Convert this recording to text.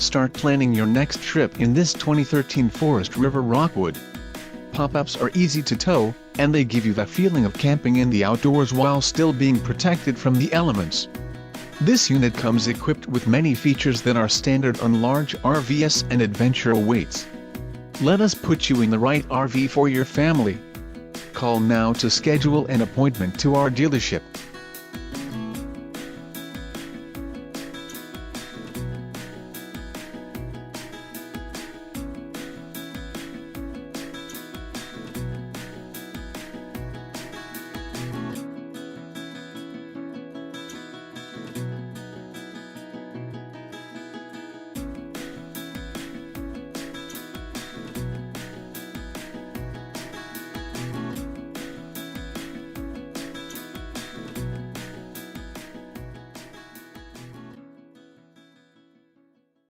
Start planning your next trip in this 2013 Forest River Rockwood. Pop-ups are easy to tow, and they give you that feeling of camping in the outdoors while still being protected from the elements. This unit comes equipped with many features that are standard on large RVs and adventure awaits. Let us put you in the right RV for your family. Call now to schedule an appointment to our dealership.